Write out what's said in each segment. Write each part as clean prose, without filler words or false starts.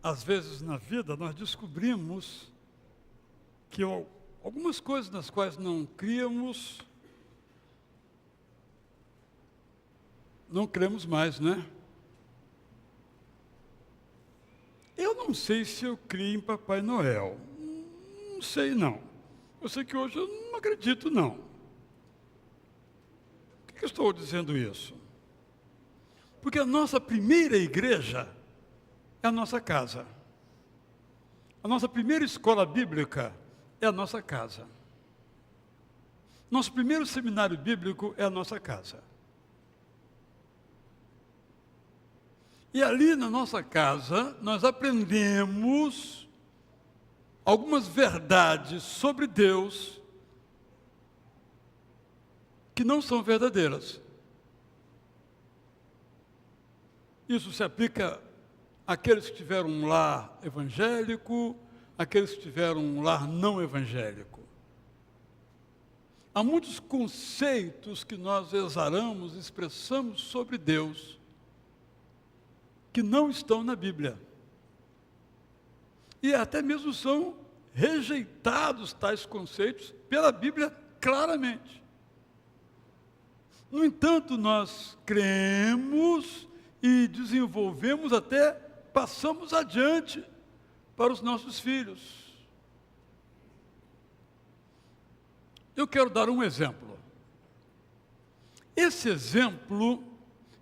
às vezes na vida nós descobrimos que algumas coisas nas quais não cremos, não cremos mais, né? Eu não sei se eu crio em Papai Noel. Não sei, não. Eu sei que hoje eu não acredito, não. Por que eu estou dizendo isso? Porque a nossa primeira igreja é a nossa casa. A nossa primeira escola bíblica é a nossa casa. Nosso primeiro seminário bíblico é a nossa casa. E ali na nossa casa, nós aprendemos algumas verdades sobre Deus que não são verdadeiras. Isso se aplica àqueles que tiveram um lar evangélico, àqueles que tiveram um lar não evangélico. Há muitos conceitos que nós exaramos, expressamos sobre Deus, que não estão na Bíblia. E até mesmo são rejeitados tais conceitos pela Bíblia claramente. No entanto, nós cremos e desenvolvemos, até passamos adiante para os nossos filhos. Eu quero dar um exemplo. Esse exemplo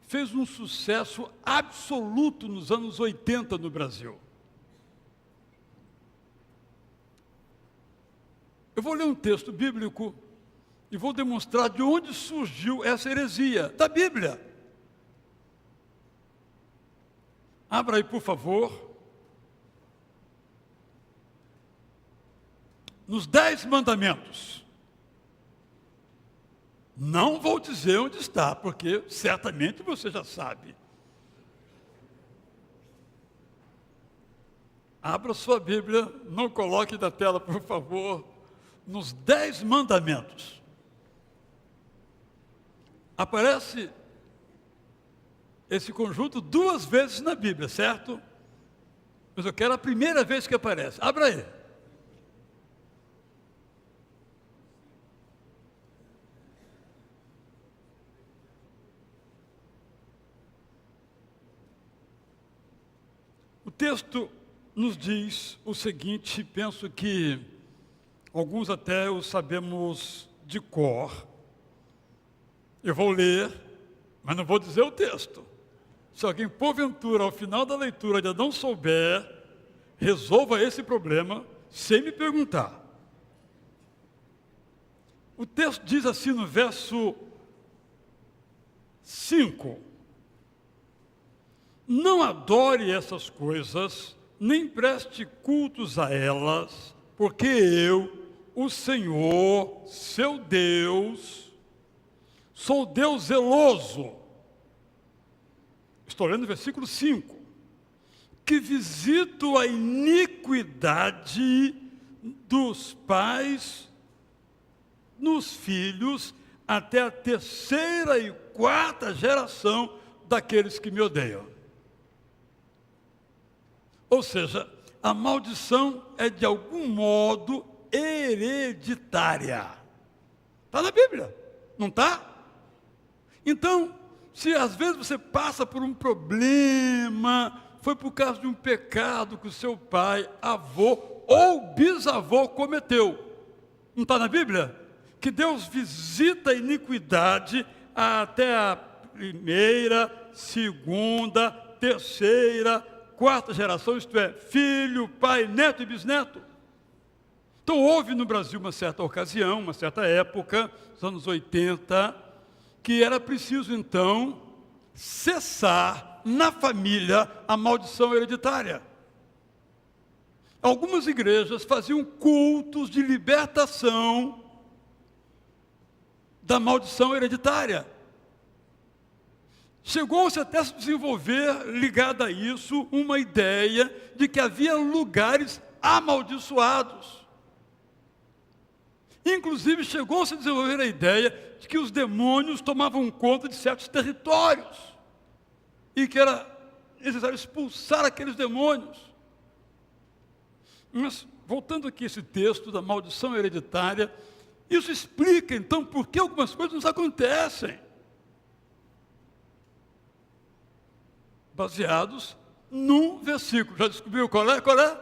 fez um sucesso absoluto nos anos 80 no Brasil. Eu vou ler um texto bíblico e vou demonstrar de onde surgiu essa heresia, da Bíblia. Abra aí, por favor. Nos 10 mandamentos. Não vou dizer onde está, porque certamente você já sabe. Abra sua Bíblia, não coloque na tela, por favor, nos 10 mandamentos. Aparece esse conjunto 2 vezes na Bíblia, certo? Mas eu quero a primeira vez que aparece. Abra aí. O texto nos diz o seguinte, penso que alguns até o sabemos de cor. Eu vou ler, mas não vou dizer o texto. Se alguém, porventura, ao final da leitura ainda não souber, resolva esse problema sem me perguntar. O texto diz assim no verso 5. Não adore essas coisas, nem preste cultos a elas, porque eu, o Senhor, seu Deus, sou Deus zeloso. Estou lendo o versículo 5. Que visito a iniquidade dos pais nos filhos até a 3ª e 4ª geração daqueles que me odeiam. Ou seja, a maldição é de algum modo hereditária. Está na Bíblia, não está? Então, se às vezes você passa por um problema, foi por causa de um pecado que o seu pai, avô ou bisavô cometeu. Não está na Bíblia? Que Deus visita a iniquidade até a 1ª, 2ª, 3ª, 4ª geração, isto é, filho, pai, neto e bisneto. Então houve no Brasil uma certa ocasião, uma certa época, nos anos 80, que era preciso então cessar na família a maldição hereditária. Algumas igrejas faziam cultos de libertação da maldição hereditária. Chegou-se até a se desenvolver, ligada a isso, uma ideia de que havia lugares amaldiçoados. Inclusive, chegou-se a desenvolver a ideia de que os demônios tomavam conta de certos territórios e que era necessário expulsar aqueles demônios. Mas, voltando aqui a esse texto da maldição hereditária, isso explica, então, por que algumas coisas nos acontecem. Baseados num versículo. Já descobriu qual é? Qual é?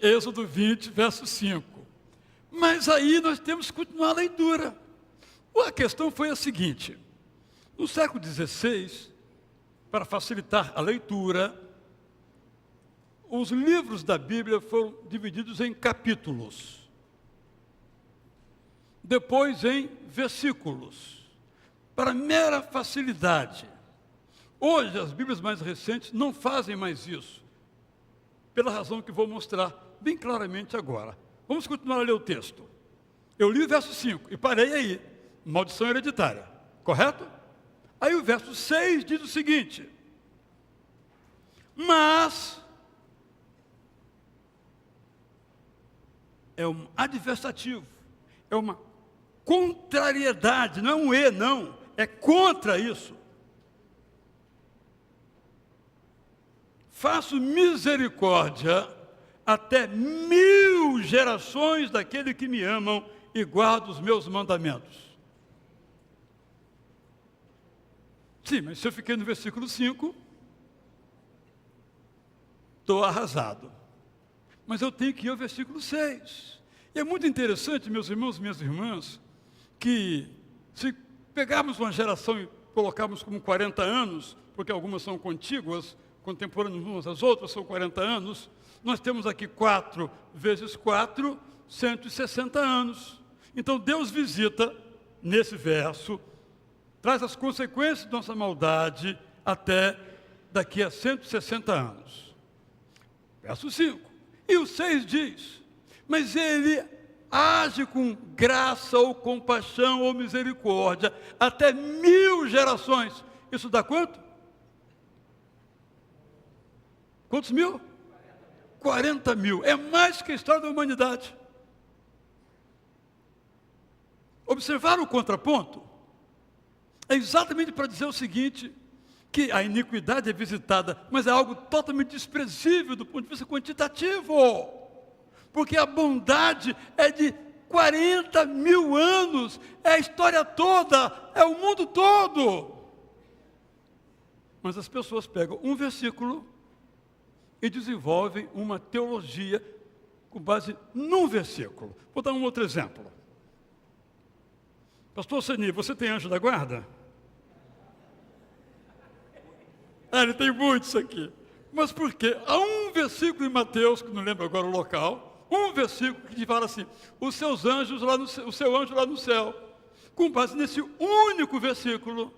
Êxodo 20, verso 5. Mas aí nós temos que continuar a leitura. A questão foi a seguinte. No século XVI, para facilitar a leitura, os livros da Bíblia foram divididos em capítulos, depois em versículos, para mera facilidade. Hoje, as Bíblias mais recentes não fazem mais isso, pela razão que vou mostrar bem claramente agora. Vamos continuar a ler o texto. Eu li o verso 5 e parei aí, maldição hereditária, correto? Aí o verso 6 diz o seguinte: mas é um adversativo, é uma contrariedade, não é um e, não, é contra isso. Faço misericórdia até 1000 gerações daqueles que me amam e guardam os meus mandamentos. Sim, mas se eu fiquei no versículo 5, estou arrasado. Mas eu tenho que ir ao versículo 6. E é muito interessante, meus irmãos e minhas irmãs, que se pegarmos uma geração e colocarmos como 40 anos, porque algumas são contíguas, contemporâneas umas às outras, são 40 anos, nós temos aqui 4 vezes 4, 160 anos. Então Deus visita, nesse verso, traz as consequências de nossa maldade até daqui a 160 anos. Verso 5. E o 6 diz, mas ele age com graça ou compaixão ou misericórdia até 1000 gerações. Isso dá quanto? Quantos mil? 40 mil. É mais que a história da humanidade. Observaram o contraponto? É exatamente para dizer o seguinte, que a iniquidade é visitada, mas é algo totalmente desprezível do ponto de vista quantitativo. Porque a bondade é de 40 mil anos, é a história toda, é o mundo todo. Mas as pessoas pegam um versículo e desenvolvem uma teologia com base num versículo. Vou dar um outro exemplo. Pastor Seni, você tem anjo da guarda? Ele tem muitos aqui. Mas por quê? Há um versículo em Mateus, que não lembro agora o local, um versículo que fala assim, os seus anjos lá no céu, o seu anjo lá no céu. Com base nesse único versículo,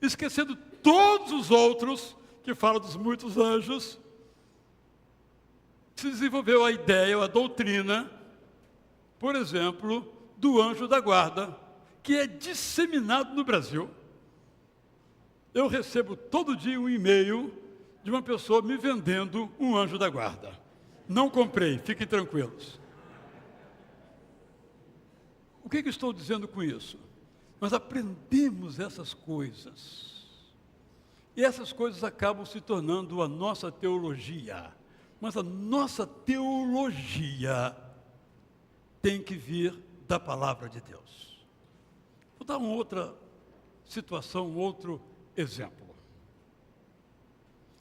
esquecendo todos os outros, que falam dos muitos anjos, se desenvolveu a ideia, a doutrina, por exemplo, do anjo da guarda, que é disseminado no Brasil. Eu recebo todo dia um e-mail de uma pessoa me vendendo um anjo da guarda. Não comprei, fiquem tranquilos. O que estou dizendo com isso? Nós aprendemos essas coisas. E essas coisas acabam se tornando a nossa teologia. Mas a nossa teologia tem que vir da palavra de Deus. Vou dar uma outra situação, um outro exemplo.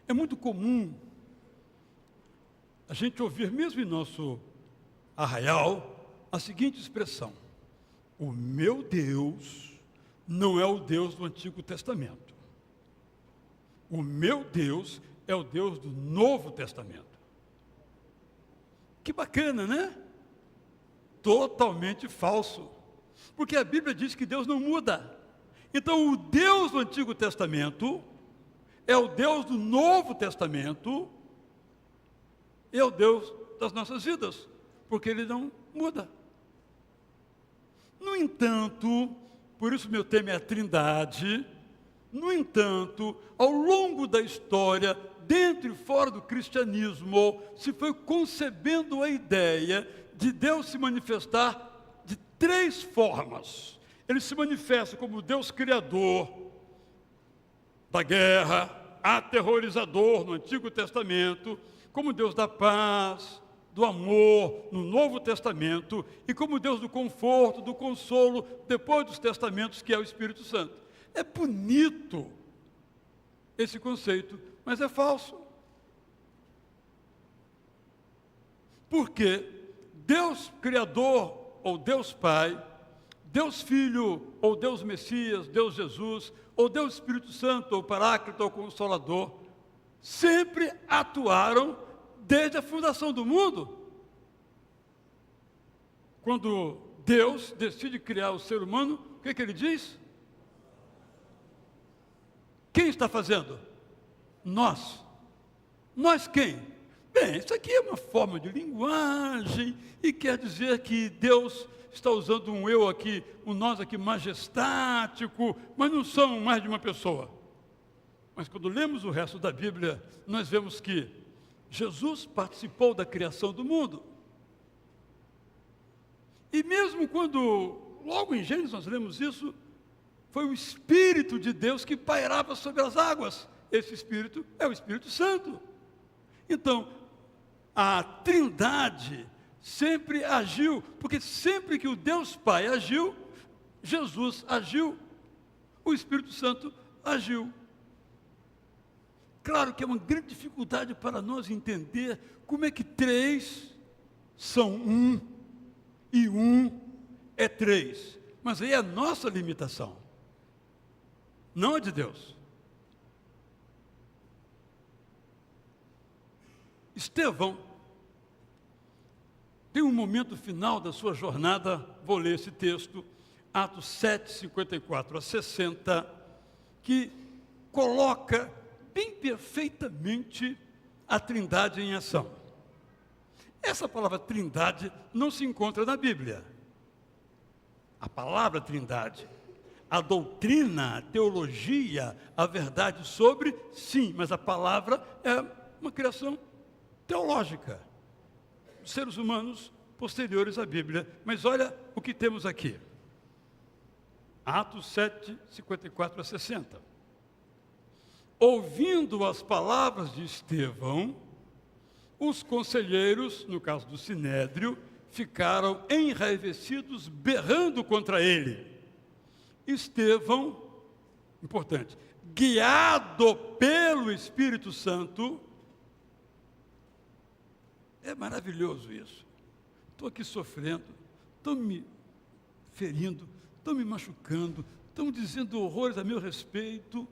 É muito comum a gente ouvir, mesmo em nosso arraial, a seguinte expressão: o meu Deus não é o Deus do Antigo Testamento. O meu Deus é o Deus do Novo Testamento. Que bacana, né? Totalmente falso. Porque a Bíblia diz que Deus não muda. Então, o Deus do Antigo Testamento é o Deus do Novo Testamento e é o Deus das nossas vidas, porque Ele não muda. No entanto, por isso meu tema é a Trindade, no entanto, ao longo da história, dentro e fora do cristianismo, se foi concebendo a ideia de Deus se manifestar de 3 formas. Ele se manifesta como Deus criador da guerra, aterrorizador no Antigo Testamento, como Deus da paz, do amor no Novo Testamento, e como Deus do conforto, do consolo, depois dos testamentos, que é o Espírito Santo. É bonito esse conceito, mas é falso. Porque Deus Criador, ou Deus Pai, Deus Filho, ou Deus Messias, Deus Jesus, ou Deus Espírito Santo, ou Paráclito, ou Consolador, sempre atuaram desde a fundação do mundo. Quando Deus decide criar o ser humano, o que ele diz? Quem está fazendo? Nós. Nós quem? Bem, isso aqui é uma forma de linguagem e quer dizer que Deus está usando um eu aqui, um nós aqui majestático, mas não são mais de uma pessoa. Mas quando lemos o resto da Bíblia, nós vemos que Jesus participou da criação do mundo. E mesmo quando, logo em Gênesis nós lemos isso, foi o Espírito de Deus que pairava sobre as águas. Esse Espírito é o Espírito Santo. Então, a Trindade sempre agiu, porque sempre que o Deus Pai agiu, Jesus agiu, o Espírito Santo agiu. Claro que é uma grande dificuldade para nós entender como é que três são um e um é três. Mas aí é a nossa limitação, não a de Deus. Estevão tem um momento final da sua jornada, vou ler esse texto, Atos 7, 54 a 60, que coloca bem perfeitamente a Trindade em ação. Essa palavra Trindade não se encontra na Bíblia. A palavra Trindade, a doutrina, a teologia, a verdade sobre, sim, mas a palavra é uma criação teológica, seres humanos posteriores à Bíblia. Mas olha o que temos aqui. Atos 7, 54 a 60. Ouvindo as palavras de Estevão, os conselheiros, no caso do Sinédrio, ficaram enraivecidos, berrando contra ele. Estevão, importante, guiado pelo Espírito Santo. É maravilhoso isso. Estou aqui sofrendo, estão me ferindo, estão me machucando, estão dizendo horrores a meu respeito,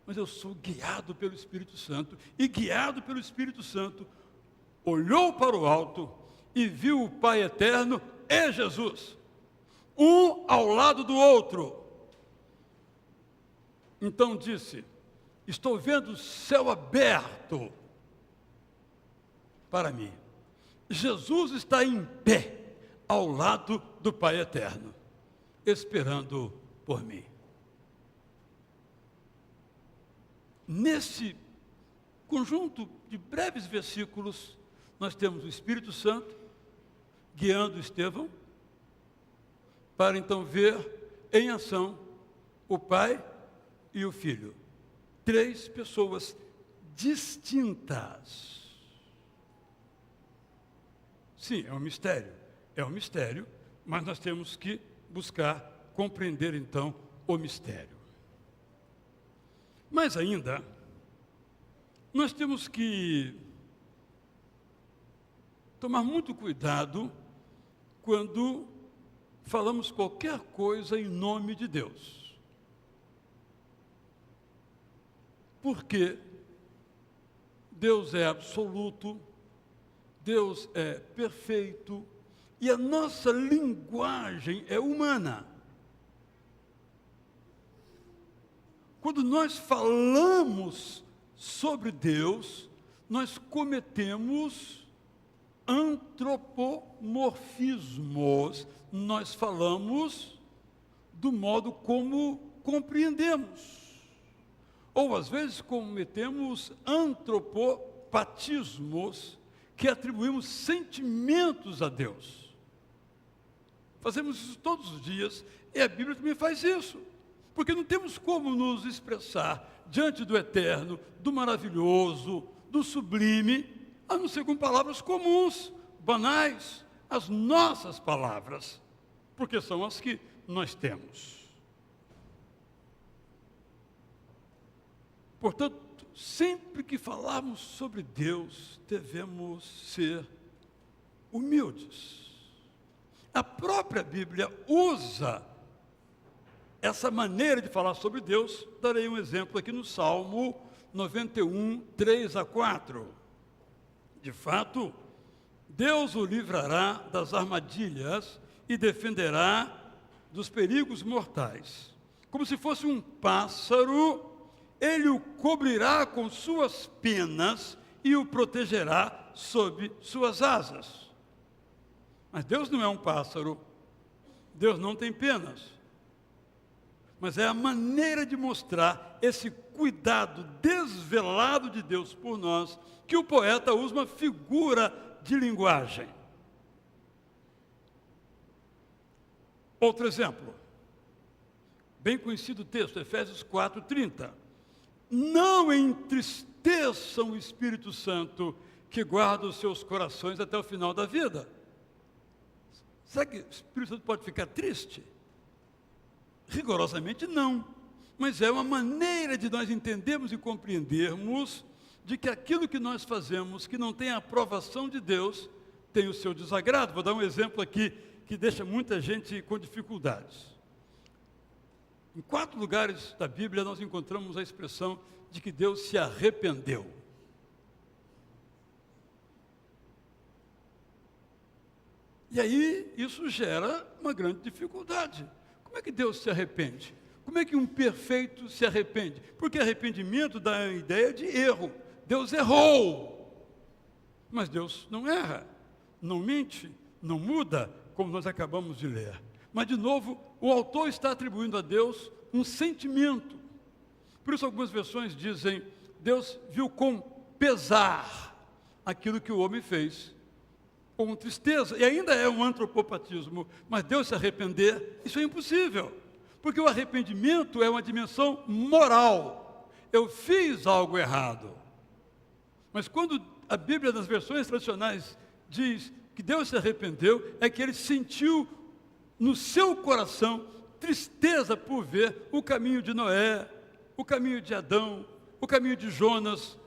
mas eu sou guiado pelo Espírito Santo. E guiado pelo Espírito Santo, olhou para o alto e viu o Pai eterno e Jesus, um ao lado do outro. Então disse: estou vendo o céu aberto para mim. Jesus está em pé ao lado do Pai eterno, esperando por mim. Nesse conjunto de breves versículos, nós temos o Espírito Santo guiando Estevão para então ver em ação o Pai e o Filho. Três pessoas distintas. Sim, é um mistério, mas nós temos que buscar compreender então o mistério. Mas ainda, nós temos que tomar muito cuidado quando falamos qualquer coisa em nome de Deus. Porque Deus é absoluto, Deus é perfeito, e a nossa linguagem é humana. Quando nós falamos sobre Deus, nós cometemos antropomorfismos. Nós falamos do modo como compreendemos. Ou, às vezes, cometemos antropopatismos, que atribuímos sentimentos a Deus. Fazemos isso todos os dias, e a Bíblia também faz isso. Porque não temos como nos expressar diante do eterno, do maravilhoso, do sublime, a não ser com palavras comuns, banais, as nossas palavras, porque são as que nós temos. Portanto, sempre que falarmos sobre Deus, devemos ser humildes. A própria Bíblia usa essa maneira de falar sobre Deus. Darei um exemplo aqui no Salmo 91, 3 a 4. De fato, Deus o livrará das armadilhas e defenderá dos perigos mortais. Como se fosse um pássaro, ele o cobrirá com suas penas e o protegerá sob suas asas. Mas Deus não é um pássaro, Deus não tem penas. Mas é a maneira de mostrar esse cuidado desvelado de Deus por nós, que o poeta usa uma figura de linguagem. Outro exemplo, bem conhecido texto, Efésios 4:30. Não entristeçam o Espírito Santo, que guarda os seus corações até o final da vida. Será que o Espírito Santo pode ficar triste? Rigorosamente não, mas é uma maneira de nós entendermos e compreendermos de que aquilo que nós fazemos, que não tem a aprovação de Deus, tem o seu desagrado. Vou dar um exemplo aqui que deixa muita gente com dificuldades. Em 4 lugares da Bíblia nós encontramos a expressão de que Deus se arrependeu. E aí isso gera uma grande dificuldade. Como é que Deus se arrepende? Como é que um perfeito se arrepende? Porque arrependimento dá a ideia de erro. Deus errou. Mas Deus não erra, não mente, não muda, como nós acabamos de ler. Mas, de novo, o autor está atribuindo a Deus um sentimento. Por isso, algumas versões dizem, Deus viu com pesar aquilo que o homem fez, com tristeza, e ainda é um antropopatismo, mas Deus se arrepender, isso é impossível, porque o arrependimento é uma dimensão moral. Eu fiz algo errado. Mas quando a Bíblia, nas versões tradicionais, diz que Deus se arrependeu, é que ele sentiu no seu coração tristeza por ver o caminho de Noé, o caminho de Adão, o caminho de Jonas,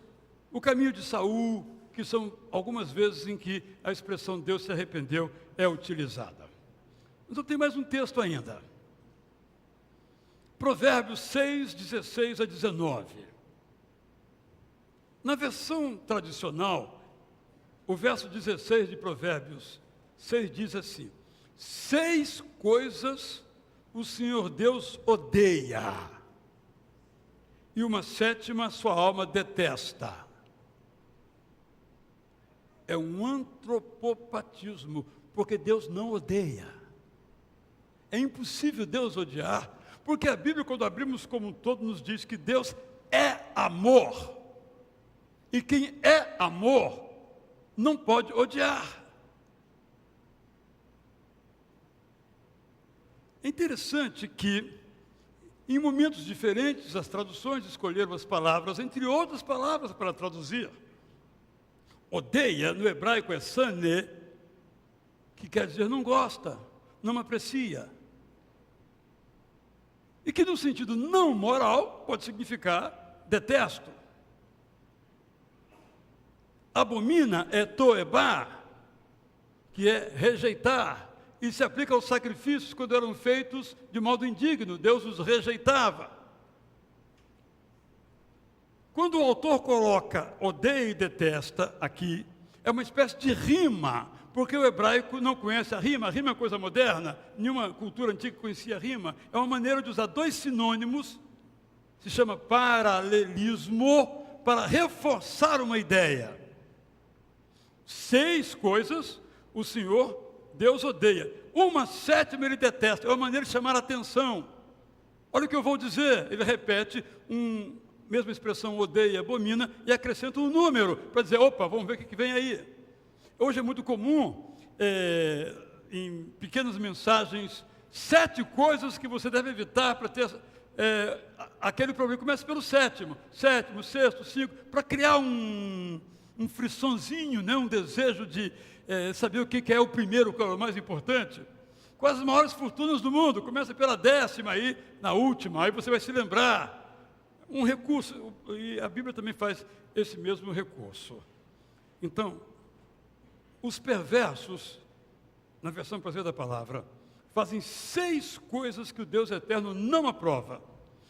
o caminho de Saul, que são algumas vezes em que a expressão Deus se arrependeu é utilizada. Mas eu tenho mais um texto ainda. Provérbios 6, 16 a 19. Na versão tradicional, o verso 16 de Provérbios 6 diz assim: 6 coisas o Senhor Deus odeia, e uma 7ª sua alma detesta. É um antropopatismo, porque Deus não odeia. É impossível Deus odiar, porque a Bíblia, quando abrimos como um todo, nos diz que Deus é amor. E quem é amor não pode odiar. É interessante que, em momentos diferentes, as traduções escolheram as palavras, entre outras palavras, para traduzir. Odeia, no hebraico, é sane, que quer dizer não gosta, não aprecia. E que, no sentido não moral, pode significar detesto. Abomina é toebá, que é rejeitar. E se aplica aos sacrifícios quando eram feitos de modo indigno, Deus os rejeitava. Quando o autor coloca odeia e detesta aqui, é uma espécie de rima, porque o hebraico não conhece a rima é coisa moderna, nenhuma cultura antiga conhecia a rima, é uma maneira de usar 2 sinônimos, se chama paralelismo, para reforçar uma ideia. 6 coisas o Senhor Deus odeia. Uma 7ª ele detesta. É uma maneira de chamar a atenção. Olha o que eu vou dizer. Ele repete mesma expressão odeia e abomina e acrescenta um número para dizer, opa, vamos ver o que vem aí. Hoje é muito comum, em pequenas mensagens, 7 coisas que você deve evitar para ter aquele problema começa pelo sétimo, sexto, cinco, para criar um frissonzinho, né? Um desejo de saber o que é o primeiro, qual é o mais importante. Quais as maiores fortunas do mundo? Começa pela 10ª, aí na última, aí você vai se lembrar. Um recurso, e a Bíblia também faz esse mesmo recurso. Então, os perversos, na versão brasileira da palavra, fazem 6 coisas que o Deus eterno não aprova.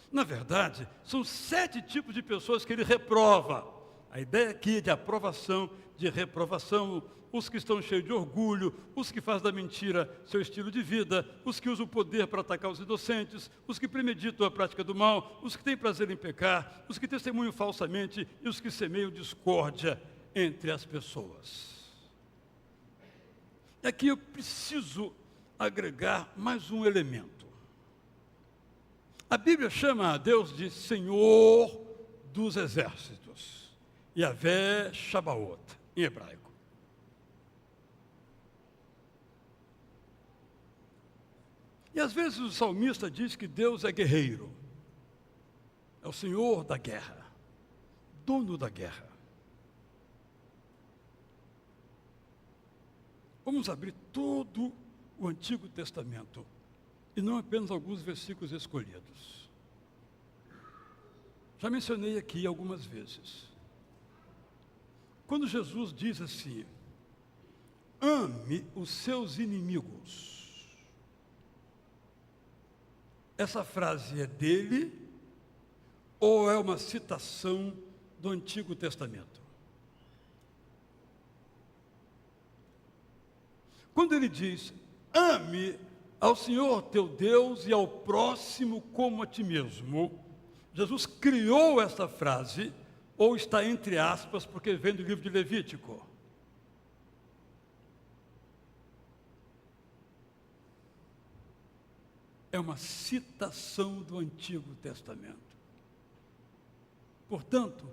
Na verdade, são 7 tipos de pessoas que ele reprova. A ideia aqui é de aprovação, de reprovação. Os que estão cheios de orgulho, os que fazem da mentira seu estilo de vida, os que usam o poder para atacar os inocentes, os que premeditam a prática do mal, os que têm prazer em pecar, os que testemunham falsamente e os que semeiam discórdia entre as pessoas. E aqui eu preciso agregar mais um elemento. A Bíblia chama a Deus de Senhor dos Exércitos, Yahvé Shabaot, em hebraico. E às vezes o salmista diz que Deus é guerreiro, é o Senhor da guerra, dono da guerra. Vamos abrir todo o Antigo Testamento, e não apenas alguns versículos escolhidos. Já mencionei aqui algumas vezes. Quando Jesus diz assim, ame os seus inimigos, essa frase é dele ou é uma citação do Antigo Testamento? Quando ele diz, ame ao Senhor teu Deus e ao próximo como a ti mesmo, Jesus criou essa frase, ou está entre aspas, porque vem do livro de Levítico. É uma citação do Antigo Testamento. Portanto,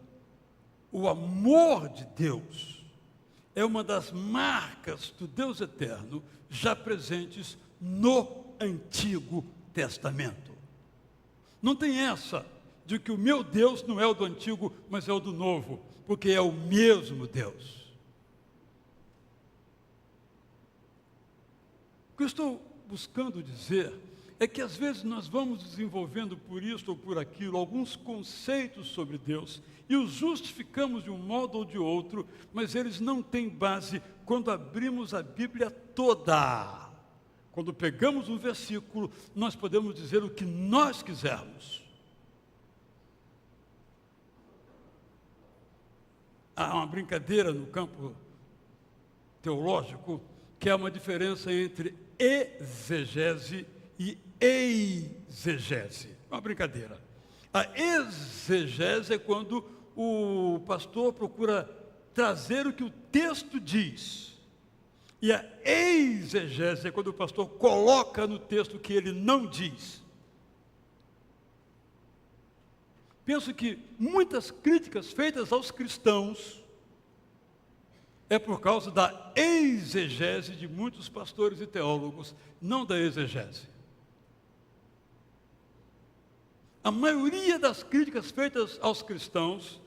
o amor de Deus é uma das marcas do Deus eterno já presentes no Antigo Testamento. Não tem essa de que o meu Deus não é o do Antigo, mas é o do Novo, porque é o mesmo Deus. O que eu estou buscando dizer é que às vezes nós vamos desenvolvendo por isso ou por aquilo alguns conceitos sobre Deus e os justificamos de um modo ou de outro, mas eles não têm base quando abrimos a Bíblia toda. Quando pegamos um versículo, nós podemos dizer o que nós quisermos. Há uma brincadeira no campo teológico que é uma diferença entre exegese e eisegese. Uma brincadeira. A exegese é quando o pastor procura trazer o que o texto diz. E a eisegese é quando o pastor coloca no texto o que ele não diz. Penso que muitas críticas feitas aos cristãos é por causa da exegese de muitos pastores e teólogos, não da exegese. A maioria das críticas feitas aos cristãos,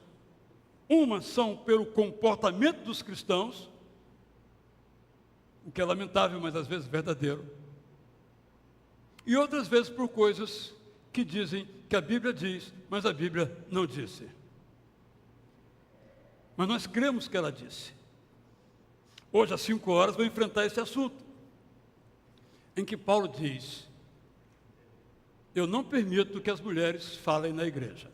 umas são pelo comportamento dos cristãos, o que é lamentável, mas às vezes verdadeiro, e outras vezes por coisas que dizem que a Bíblia diz, mas a Bíblia não disse. Mas nós cremos que ela disse. Hoje, às 5 horas, vou enfrentar esse assunto, em que Paulo diz, eu não permito que as mulheres falem na igreja.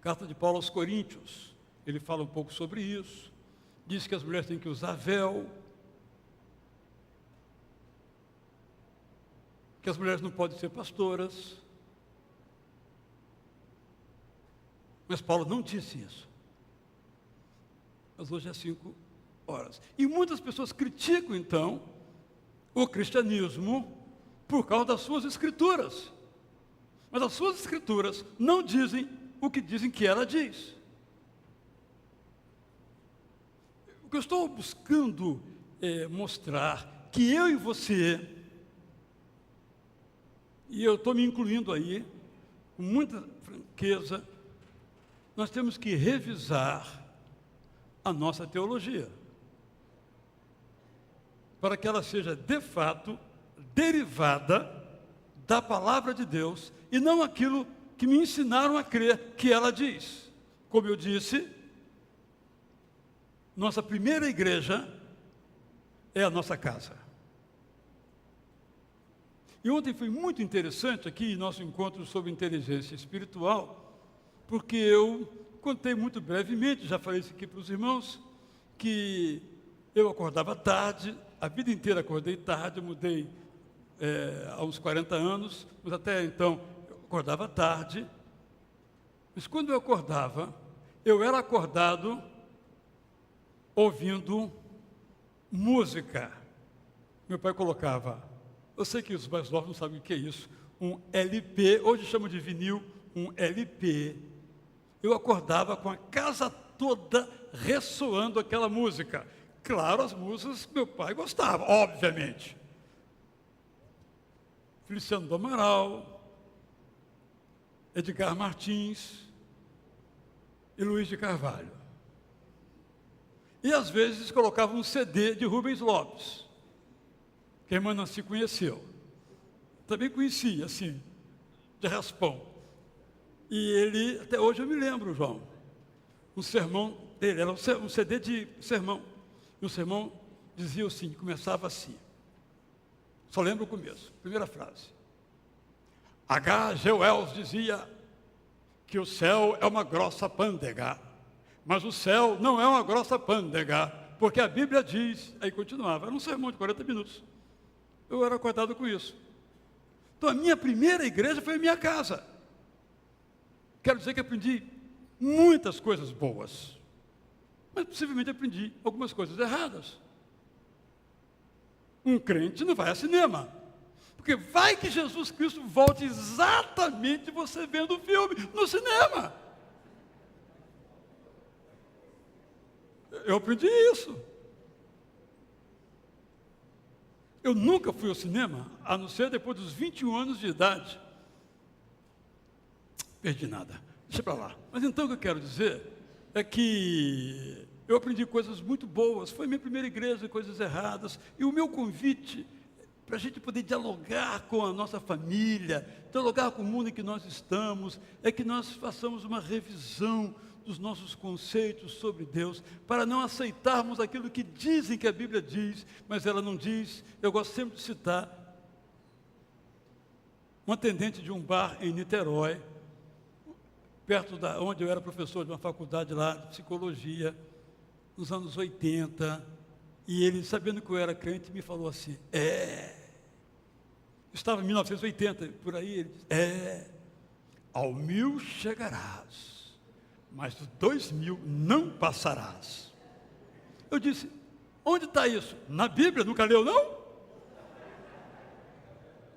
Carta de Paulo aos Coríntios, ele fala um pouco sobre isso, diz que as mulheres têm que usar véu, que as mulheres não podem ser pastoras. Mas Paulo não disse isso. Mas hoje é 5 horas. E muitas pessoas criticam, então, o cristianismo por causa das suas escrituras. Mas as suas escrituras não dizem o que dizem que ela diz. O que eu estou buscando é mostrar que eu e você e eu estou me incluindo aí, com muita franqueza, nós temos que revisar a nossa teologia, para que ela seja, de fato, derivada da palavra de Deus, e não aquilo que me ensinaram a crer que ela diz. Como eu disse, nossa primeira igreja é a nossa casa. E ontem foi muito interessante aqui nosso encontro sobre inteligência espiritual, porque eu contei muito brevemente, já falei isso aqui para os irmãos, que eu acordava tarde, a vida inteira acordei tarde, eu mudei há uns 40 anos, mas até então eu acordava tarde. Mas quando eu acordava, eu era acordado ouvindo música. Meu pai colocava, eu sei que os mais novos não sabem o que é isso, um LP, hoje chamam de vinil, um LP. Eu acordava com a casa toda ressoando aquela música. Claro, as músicas que meu pai gostava, obviamente. Feliciano do Amaral, Edgar Martins e Luiz de Carvalho. E às vezes colocava um CD de Rubens Lopes, que a irmã Nancy conheceu. Também conhecia, assim, de raspão. E ele, até hoje eu me lembro, João, um sermão dele, era um CD de sermão. E o sermão dizia assim, começava assim. Só lembro o começo, primeira frase. H.G. Wells dizia que o céu é uma grossa pândega, mas o céu não é uma grossa pândega, porque a Bíblia diz, aí continuava, era um sermão de 40 minutos. Eu era acordado com isso. Então a minha primeira igreja foi a minha casa. Quero dizer que aprendi muitas coisas boas, mas possivelmente aprendi algumas coisas erradas. Um crente não vai a cinema, porque vai que Jesus Cristo volte exatamente você vendo o filme no cinema. Eu aprendi isso. Eu nunca fui ao cinema, a não ser depois dos 21 anos de idade. Perdi nada, deixa para lá. Mas então o que eu quero dizer é que eu aprendi coisas muito boas, foi minha primeira igreja, coisas erradas, e o meu convite para a gente poder dialogar com a nossa família, dialogar com o mundo em que nós estamos, é que nós façamos uma revisão dos nossos conceitos sobre Deus, para não aceitarmos aquilo que dizem que a Bíblia diz, mas ela não diz. Eu gosto sempre de citar um atendente de um bar em Niterói, perto da onde eu era professor de uma faculdade lá de psicologia, nos anos 80, e ele, sabendo que eu era crente, me falou assim, estava em 1980, por aí, ele disse, ao 1000 chegarás, mas dos 2000 não passarás. Eu disse, onde está isso? Na Bíblia, nunca leu não?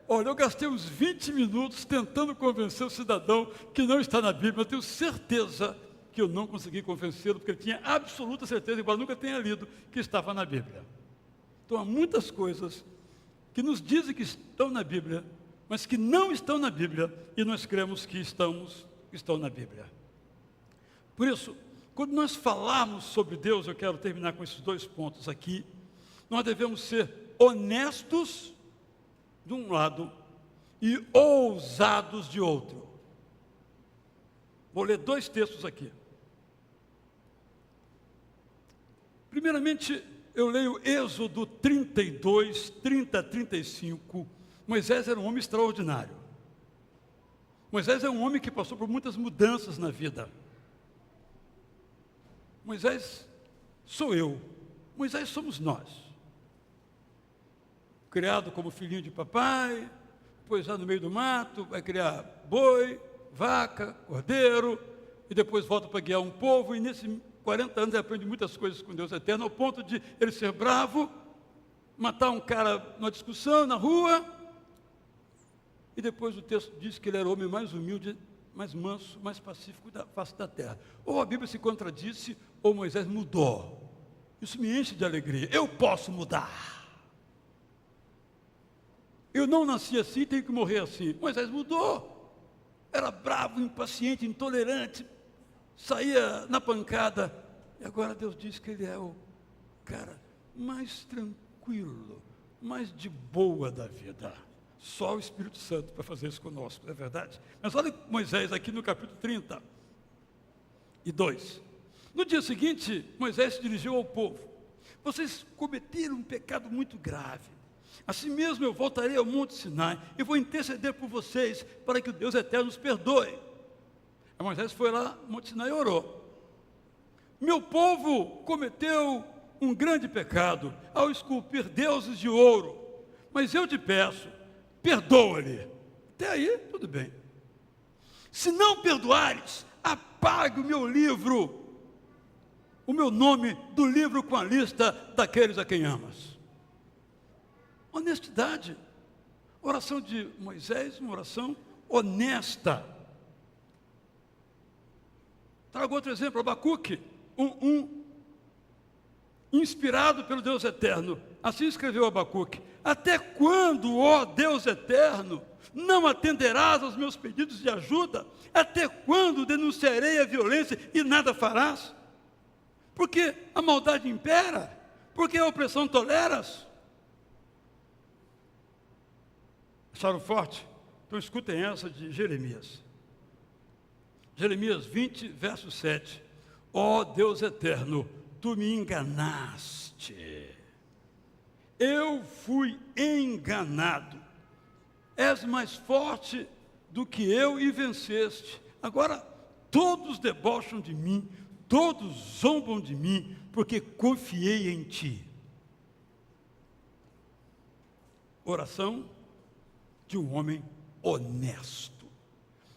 Olha, eu gastei uns 20 minutos tentando convencer o cidadão que não está na Bíblia, mas tenho certeza que eu não consegui convencê-lo, porque ele tinha absoluta certeza, embora nunca tenha lido, que estava na Bíblia. Então há muitas coisas que nos dizem que estão na Bíblia, mas que não estão na Bíblia, e nós cremos que estão na Bíblia. Por isso, quando nós falarmos sobre Deus, eu quero terminar com esses 2 pontos aqui, nós devemos ser honestos de um lado e ousados de outro. Vou ler 2 textos aqui. Primeiramente, eu leio Êxodo 32, 30 a 35. Moisés era um homem extraordinário. Moisés é um homem que passou por muitas mudanças na vida. Moisés sou eu, Moisés somos nós. Criado como filhinho de papai, depois lá no meio do mato, vai criar boi, vaca, cordeiro, e depois volta para guiar um povo, e nesses 40 anos ele aprende muitas coisas com Deus eterno, ao ponto de ele ser bravo, matar um cara numa discussão na rua, e depois o texto diz que ele era o homem mais humilde, mais manso, mais pacífico da face da terra. Ou a Bíblia se contradisse, ou Moisés mudou. Isso me enche de alegria. Eu posso mudar. Eu não nasci assim, tenho que morrer assim. Moisés mudou. Era bravo, impaciente, intolerante, saía na pancada. E agora Deus diz que ele é o cara mais tranquilo, mais de boa da vida. Só o Espírito Santo para fazer isso conosco, não é verdade? Mas olha Moisés aqui no capítulo 32. No dia seguinte, Moisés se dirigiu ao povo. Vocês cometeram um pecado muito grave. Assim mesmo eu voltarei ao Monte Sinai e vou interceder por vocês para que o Deus eterno os perdoe. Aí Moisés foi lá no Monte Sinai e orou. Meu povo cometeu um grande pecado ao esculpir deuses de ouro, mas eu te peço, perdoa-lhe. Até aí, tudo bem. Se não perdoares, apague o meu livro, o meu nome do livro com a lista daqueles a quem amas. Honestidade. Oração de Moisés, uma oração honesta. Trago outro exemplo, Abacuque, inspirado pelo Deus eterno. Assim escreveu Abacuque: até quando, ó Deus eterno, não atenderás aos meus pedidos de ajuda? Até quando denunciarei a violência e nada farás? Porque a maldade impera? Porque a opressão toleras? Acharam forte? Então escutem essa de Jeremias. Jeremias 20, verso 7. Ó Deus eterno, tu me enganaste. Eu fui enganado. És mais forte do que eu e venceste. Agora todos debocham de mim, todos zombam de mim, porque confiei em ti. Oração de um homem honesto.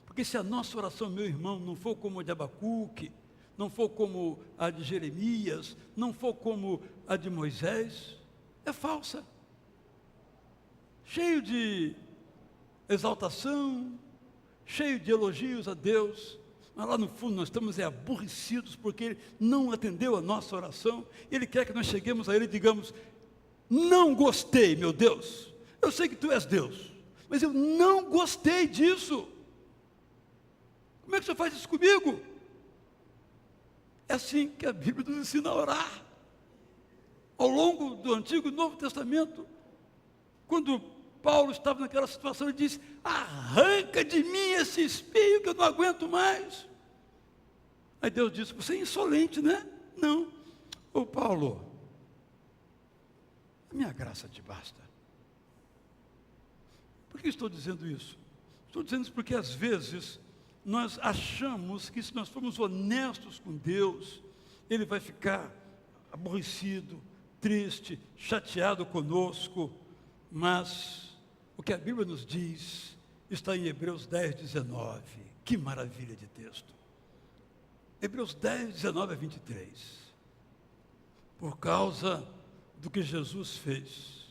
Porque se a nossa oração, meu irmão, não for como a de Abacuque, não for como a de Jeremias, não for como a de Moisés, é falsa. Cheio de exaltação, cheio de elogios a Deus, mas lá no fundo nós estamos aborrecidos porque Ele não atendeu a nossa oração. Ele quer que nós cheguemos a Ele e digamos: não gostei, meu Deus, eu sei que Tu és Deus, mas eu não gostei disso. Como é que o Senhor faz isso comigo? É assim que a Bíblia nos ensina a orar. Ao longo do Antigo e Novo Testamento, quando Paulo estava naquela situação, ele disse: arranca de mim esse espinho que eu não aguento mais. Aí Deus disse: você é insolente, né? Não. Ô Paulo, a minha graça te basta. Por que estou dizendo isso? Estou dizendo isso porque às vezes nós achamos que se nós formos honestos com Deus, Ele vai ficar aborrecido, triste, chateado conosco, mas o que a Bíblia nos diz está em Hebreus 10, 19. Que maravilha de texto. Hebreus 10, 19 a 23. Por causa do que Jesus fez,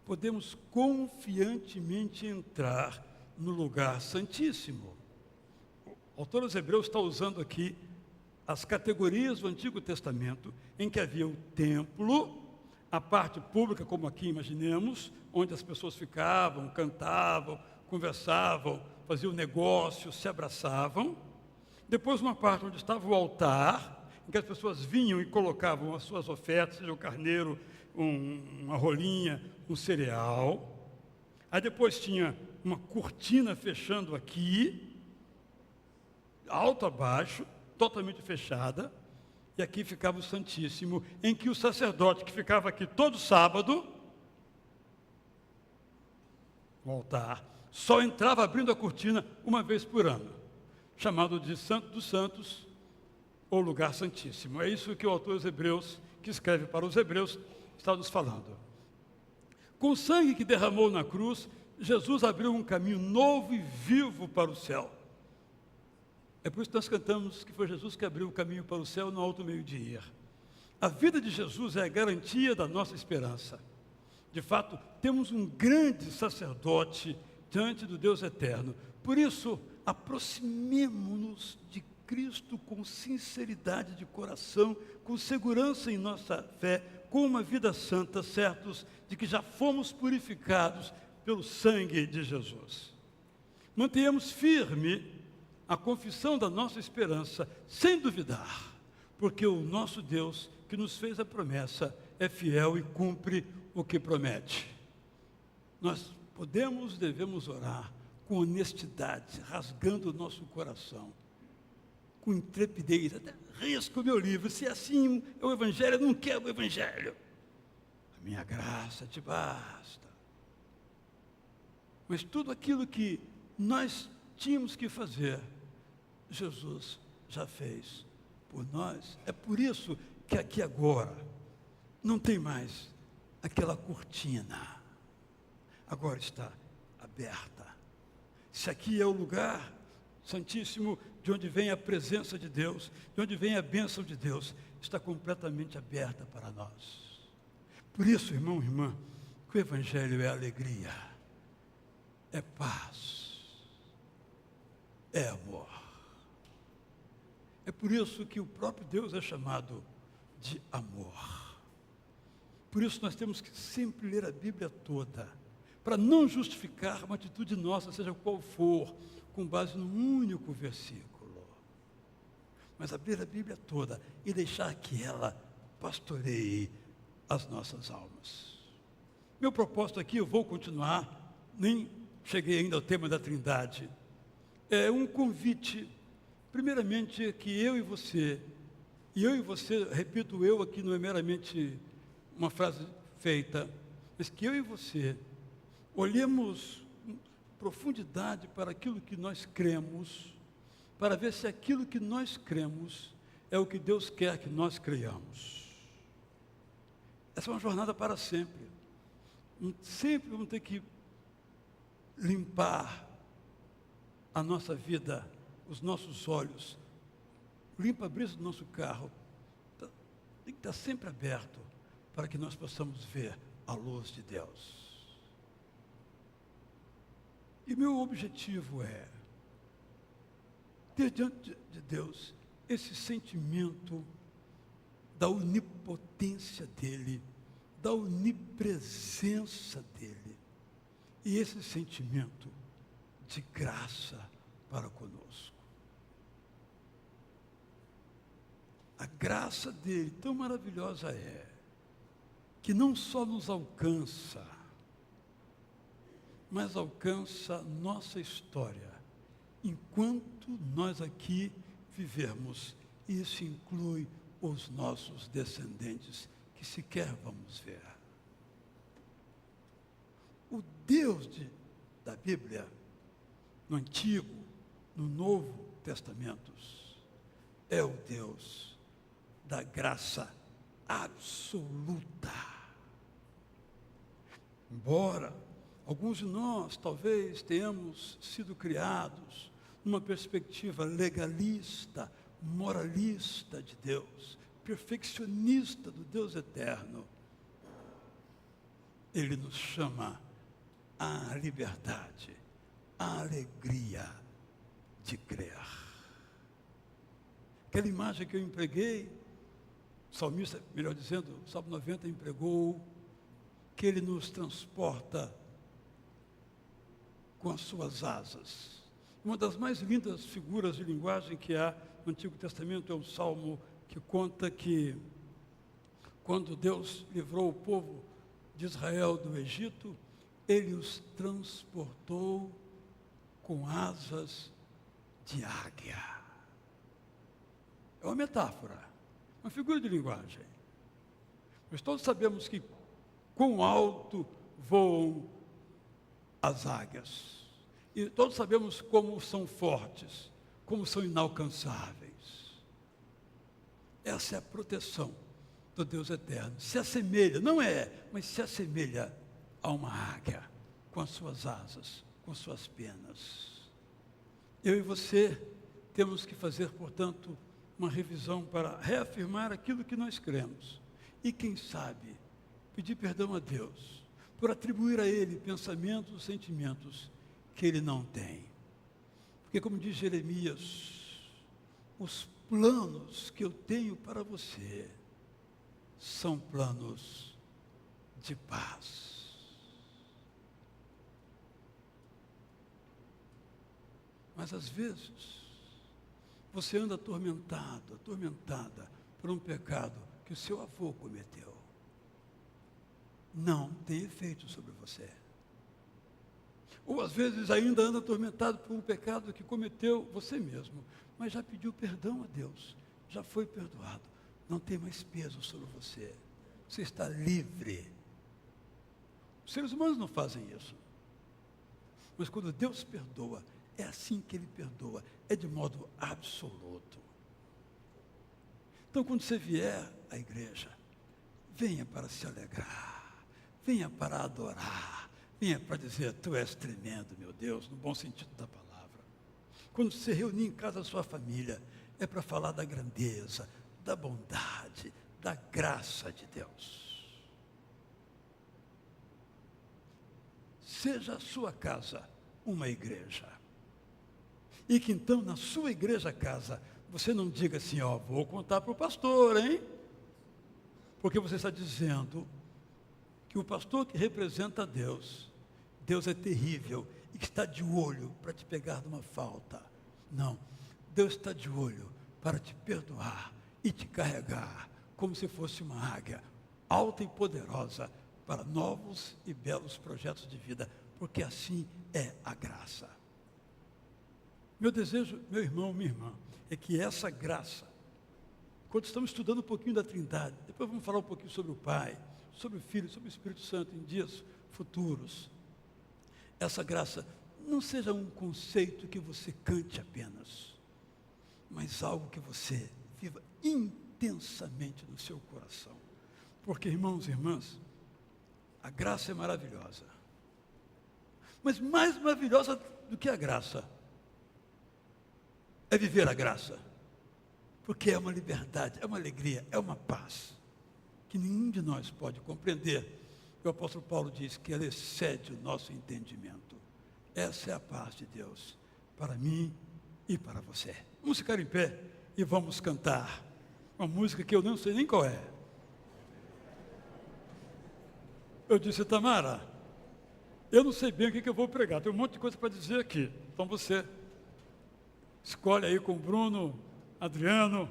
podemos confiantemente entrar no lugar santíssimo. O autor dos Hebreus está usando aqui as categorias do Antigo Testamento, em que havia o templo, a parte pública, como aqui imaginemos, onde as pessoas ficavam, cantavam, conversavam, faziam negócios, se abraçavam. Depois uma parte onde estava o altar, em que as pessoas vinham e colocavam as suas ofertas, seja o carneiro, uma rolinha, um cereal. Aí depois tinha uma cortina fechando aqui, alto a baixo, totalmente fechada, e aqui ficava o Santíssimo, em que o sacerdote, que ficava aqui todo sábado, no altar, só entrava abrindo a cortina uma vez por ano, chamado de Santo dos Santos, ou lugar santíssimo. É isso que o autor dos Hebreus, que escreve para os Hebreus, está nos falando. Com o sangue que derramou na cruz, Jesus abriu um caminho novo e vivo para o céu. É por isso que nós cantamos que foi Jesus que abriu o caminho para o céu, não há outro meio de ir. A vida de Jesus é a garantia da nossa esperança. De fato, temos um grande sacerdote diante do Deus eterno. Por isso, aproximemo-nos de Cristo com sinceridade de coração, com segurança em nossa fé, com uma vida santa, certos de que já fomos purificados pelo sangue de Jesus. Mantenhamos firme a confissão da nossa esperança, sem duvidar, porque o nosso Deus, que nos fez a promessa, é fiel e cumpre o que promete. Nós devemos orar com honestidade, rasgando o nosso coração, com intrepidez, até risco o meu livro, se assim é o Evangelho, eu não quero o Evangelho. A minha graça te basta. Mas tudo aquilo que nós tínhamos que fazer, Jesus já fez por nós. É por isso que aqui agora não tem mais aquela cortina. Agora está aberta. Se aqui é o lugar santíssimo, de onde vem a presença de Deus, de onde vem a bênção de Deus, está completamente aberta para nós. Por isso, irmão e irmã, que o Evangelho é alegria, é paz, é amor. É por isso que o próprio Deus é chamado de amor. Por isso nós temos que sempre ler a Bíblia toda, para não justificar uma atitude nossa, seja qual for, com base num único versículo. Mas abrir a Bíblia toda e deixar que ela pastoreie as nossas almas. Meu propósito aqui, eu vou continuar, nem cheguei ainda ao tema da Trindade. É um convite, primeiramente, que eu e você, repito, eu aqui não é meramente uma frase feita, mas que eu e você olhemos com profundidade para aquilo que nós cremos, para ver se aquilo que nós cremos é o que Deus quer que nós creiamos. Essa é uma jornada para sempre. Sempre vamos ter que limpar a nossa vida, os nossos olhos, limpa a brisa do nosso carro, tem que estar sempre aberto para que nós possamos ver a luz de Deus. E meu objetivo é ter diante de Deus esse sentimento da onipotência dEle, da onipresença dEle, e esse sentimento de graça para conosco. A graça dele tão maravilhosa é, que não só nos alcança, mas alcança nossa história, enquanto nós aqui vivermos. E isso inclui os nossos descendentes, que sequer vamos ver. O Deus da Bíblia, no Antigo, no Novo Testamentos, é o Deus da graça absoluta. Embora alguns de nós talvez tenhamos sido criados numa perspectiva legalista, moralista de Deus, perfeccionista do Deus eterno, Ele nos chama à liberdade, à alegria de crer. Aquela imagem que eu empreguei, o salmista, melhor dizendo, o Salmo 90 empregou, que Ele nos transporta com as suas asas. Uma das mais lindas figuras de linguagem que há no Antigo Testamento é o Salmo que conta que, quando Deus livrou o povo de Israel do Egito, Ele os transportou com asas de águia. É uma metáfora, uma figura de linguagem. Mas todos sabemos que quão alto voam as águias. E todos sabemos como são fortes, como são inalcançáveis. Essa é a proteção do Deus eterno. Se assemelha, não é, mas se assemelha a uma águia, com as suas asas, com suas penas. Eu e você temos que fazer, portanto, uma revisão para reafirmar aquilo que nós cremos. E quem sabe, pedir perdão a Deus por atribuir a Ele pensamentos, sentimentos que Ele não tem. Porque, como diz Jeremias, os planos que eu tenho para você são planos de paz. Mas às vezes, você anda atormentado, atormentada por um pecado que o seu avô cometeu. Não tem efeito sobre você. Ou às vezes ainda anda atormentado por um pecado que cometeu você mesmo, mas já pediu perdão a Deus, já foi perdoado, não tem mais peso sobre você. Você está livre. Os seres humanos não fazem isso. Mas quando Deus perdoa, é assim que Ele perdoa, é de modo absoluto. Então, quando você vier à igreja, venha para se alegrar, venha para adorar, venha para dizer, tu és tremendo, meu Deus, no bom sentido da palavra. Quando se reunir em casa da sua família, é para falar da grandeza, da bondade, da graça de Deus. Seja a sua casa uma igreja. E que então, na sua igreja casa, você não diga assim, ó, vou contar para o pastor, hein? Porque você está dizendo que o pastor que representa Deus, Deus é terrível e que está de olho para te pegar numa falta. Não, Deus está de olho para te perdoar e te carregar como se fosse uma águia alta e poderosa para novos e belos projetos de vida, porque assim é a graça. Meu desejo, meu irmão, minha irmã, é que essa graça, quando estamos estudando um pouquinho da Trindade, depois vamos falar um pouquinho sobre o Pai, sobre o Filho, sobre o Espírito Santo em dias futuros, essa graça não seja um conceito que você cante apenas, mas algo que você viva intensamente no seu coração. Porque, irmãos e irmãs, a graça é maravilhosa. Mas mais maravilhosa do que a graça é viver a graça. Porque é uma liberdade, é uma alegria, é uma paz que nenhum de nós pode compreender. O apóstolo Paulo diz que ela excede o nosso entendimento. Essa é a paz de Deus para mim e para você. Vamos ficar em pé e vamos cantar uma música que eu não sei nem qual é. Eu disse, Tamara, eu não sei bem o que eu vou pregar, tem um monte de coisa para dizer aqui. Então você escolhe aí com o Bruno, Adriano,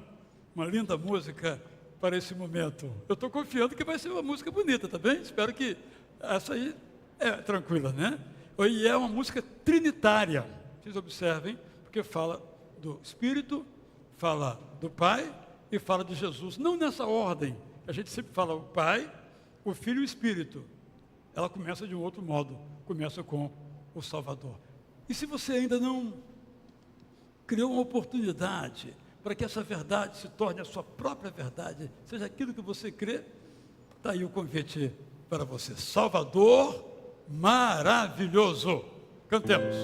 uma linda música para esse momento. Eu estou confiando que vai ser uma música bonita, tá bem? Espero que essa aí é tranquila, né? E é uma música trinitária, vocês observem, porque fala do Espírito, fala do Pai e fala de Jesus. Não nessa ordem, a gente sempre fala o Pai, o Filho e o Espírito. Ela começa de um outro modo, começa com o Salvador. E se você ainda não criou uma oportunidade para que essa verdade se torne a sua própria verdade, seja aquilo que você crê, está aí o convite para você. Salvador maravilhoso. Cantemos.